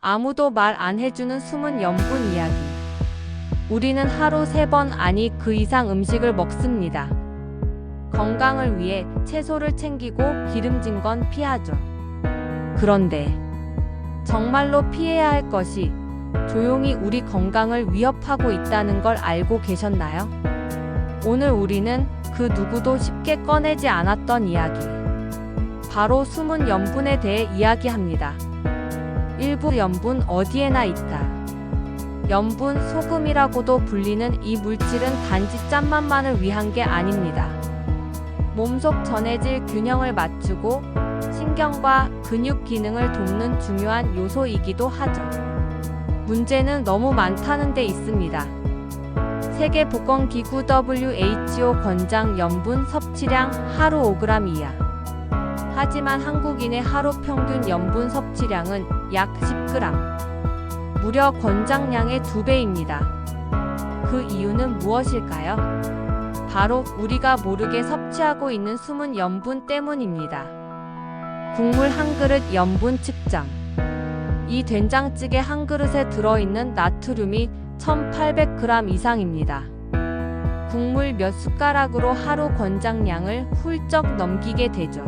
아무도 말 안 해주는 숨은 염분 이야기. 우리는 하루 3번 아니 그 이상 음식을 먹습니다. 건강을 위해 채소를 챙기고 기름진 건 피하죠. 그런데 정말로 피해야 할 것이 조용히 우리 건강을 위협하고 있다는 걸 알고 계셨나요? 오늘 우리는 그 누구도 쉽게 꺼내지 않았던 이야기, 바로 숨은 염분에 대해 이야기합니다. 일부 염분 어디에나 있다. 염분, 소금이라고도 불리는 이 물질은 단지 짠맛만을 위한 게 아닙니다. 몸속 전해질 균형을 맞추고 신경과 근육 기능을 돕는 중요한 요소이기도 하죠. 문제는 너무 많다는 데 있습니다. 세계보건기구 WHO 권장 염분 섭취량 하루 5g 이하. 하지만 한국인의 하루 평균 염분 섭취량은 약 10g. 무려 권장량의 2배입니다. 그 이유는 무엇일까요? 바로 우리가 모르게 섭취하고 있는 숨은 염분 때문입니다. 국물 한 그릇 염분 측정. 이 된장찌개 한 그릇에 들어있는 나트륨이 1800g 이상입니다. 국물 몇 숟가락으로 하루 권장량을 훌쩍 넘기게 되죠.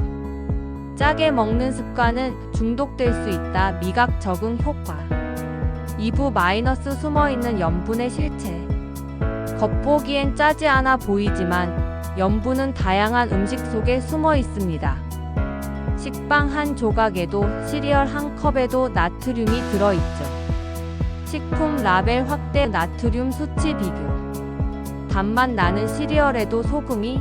짜게 먹는 습관은 중독될 수 있다. 미각 적응 효과. 2부 마이너스 숨어있는 염분의 실체. 겉보기엔 짜지 않아 보이지만 염분은 다양한 음식 속에 숨어 있습니다. 식빵 한 조각에도 시리얼 한 컵에도 나트륨이 들어있죠. 식품 라벨 확대 나트륨 수치 비교. 단맛 나는 시리얼에도 소금이?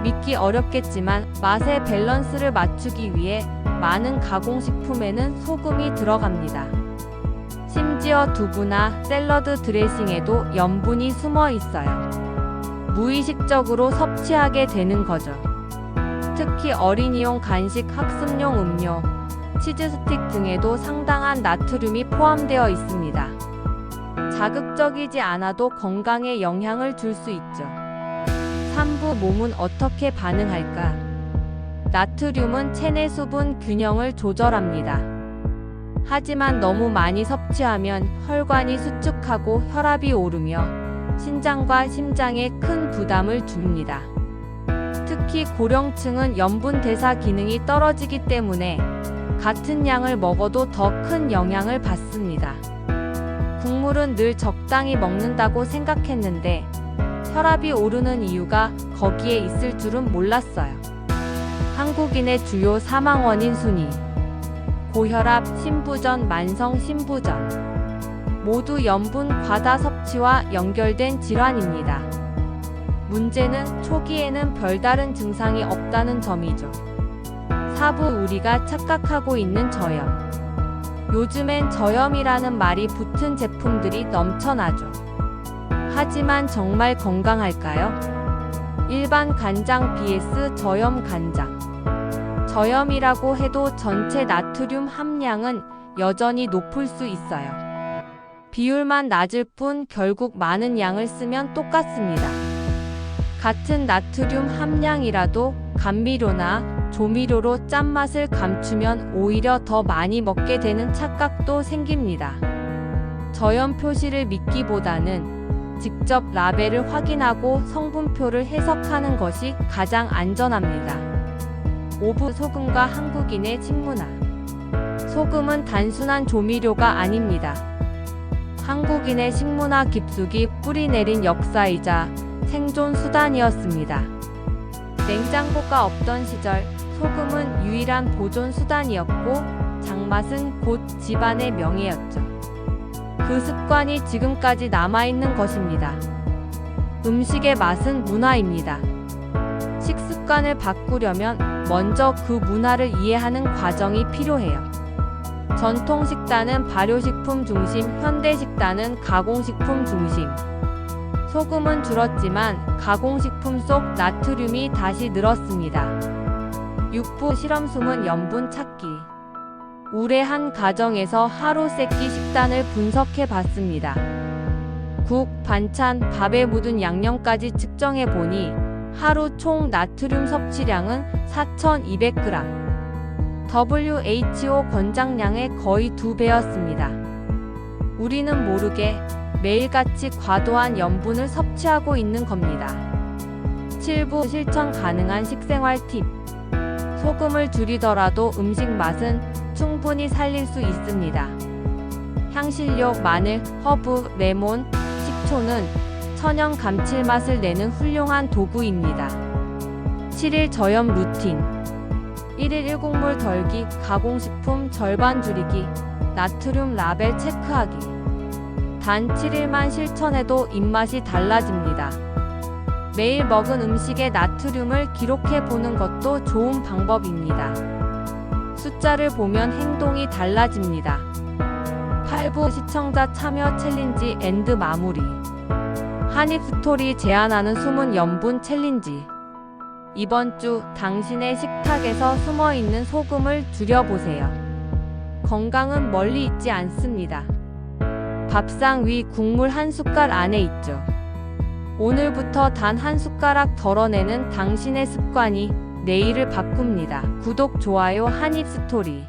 믿기 어렵겠지만 맛의 밸런스를 맞추기 위해 많은 가공식품에는 소금이 들어갑니다. 심지어 두부나 샐러드 드레싱에도 염분이 숨어 있어요. 무의식적으로 섭취하게 되는 거죠. 특히 어린이용 간식, 학습용 음료, 치즈 스틱 등에도 상당한 나트륨이 포함되어 있습니다. 자극적이지 않아도 건강에 영향을 줄 수 있죠. 3부 몸은 어떻게 반응할까? 나트륨은 체내 수분 균형을 조절합니다. 하지만 너무 많이 섭취하면 혈관이 수축하고 혈압이 오르며 신장과 심장에 큰 부담을 줍니다. 특히 고령층은 염분 대사 기능이 떨어지기 때문에 같은 양을 먹어도 더 큰 영향을 받습니다. 국물은 늘 적당히 먹는다고 생각했는데 혈압이 오르는 이유가 거기에 있을 줄은 몰랐어요. 한국인의 주요 사망 원인 순위. 고혈압, 심부전, 만성 심부전. 모두 염분 과다 섭취와 연결된 질환입니다. 문제는 초기에는 별다른 증상이 없다는 점이죠. 4부 우리가 착각하고 있는 저염. 요즘엔 저염이라는 말이 붙은 제품들이 넘쳐나죠. 하지만 정말 건강할까요? 일반 간장 vs 저염 간장. 저염이라고 해도 전체 나트륨 함량은 여전히 높을 수 있어요. 비율만 낮을 뿐 결국 많은 양을 쓰면 똑같습니다. 같은 나트륨 함량이라도 감미료나 조미료로 짠맛을 감추면 오히려 더 많이 먹게 되는 착각도 생깁니다. 저염 표시를 믿기보다는 직접 라벨을 확인하고 성분표를 해석하는 것이 가장 안전합니다. 5부 소금과 한국인의 식문화. 소금은 단순한 조미료가 아닙니다. 한국인의 식문화 깊숙이 뿌리내린 역사이자 생존 수단이었습니다. 냉장고가 없던 시절 소금은 유일한 보존 수단이었고 장맛은 곧 집안의 명예였죠. 그 습관이 지금까지 남아있는 것입니다. 음식의 맛은 문화입니다. 식습관을 바꾸려면 먼저 그 문화를 이해하는 과정이 필요해요. 전통 식단은 발효식품 중심, 현대 식단은 가공식품 중심. 소금은 줄었지만 가공식품 속 나트륨이 다시 늘었습니다. 6부 실험 숨은 염분 찾기. 올해 한 가정에서 하루 세끼 식단을 분석해 봤습니다. 국, 반찬, 밥에 묻은 양념까지 측정해 보니 하루 총 나트륨 섭취량은 4200g. WHO 권장량의 거의 2배였습니다. 우리는 모르게 매일같이 과도한 염분을 섭취하고 있는 겁니다. 7부 실천 가능한 식생활 팁. 소금을 줄이더라도 음식 맛은 충분히 살릴 수 있습니다. 향신료, 마늘, 허브, 레몬, 식초는 천연 감칠맛을 내는 훌륭한 도구입니다. 7일 저염 루틴. 1일 1곡물 덜기, 가공식품 절반 줄이기, 나트륨 라벨 체크하기. 단 7일만 실천해도 입맛이 달라집니다. 매일 먹은 음식의 나트륨을 기록해 보는 것도 좋은 방법입니다. 숫자를 보면 행동이 달라집니다. 8부 시청자 참여 챌린지 앤드 마무리. 한입스토리 제안하는 숨은 염분 챌린지. 이번 주 당신의 식탁에서 숨어있는 소금을 줄여보세요. 건강은 멀리 있지 않습니다. 밥상 위 국물 한 숟갈 안에 있죠. 오늘부터 단 한 숟가락 덜어내는 당신의 습관이 내일을 바꿉니다. 구독, 좋아요 한입스토리.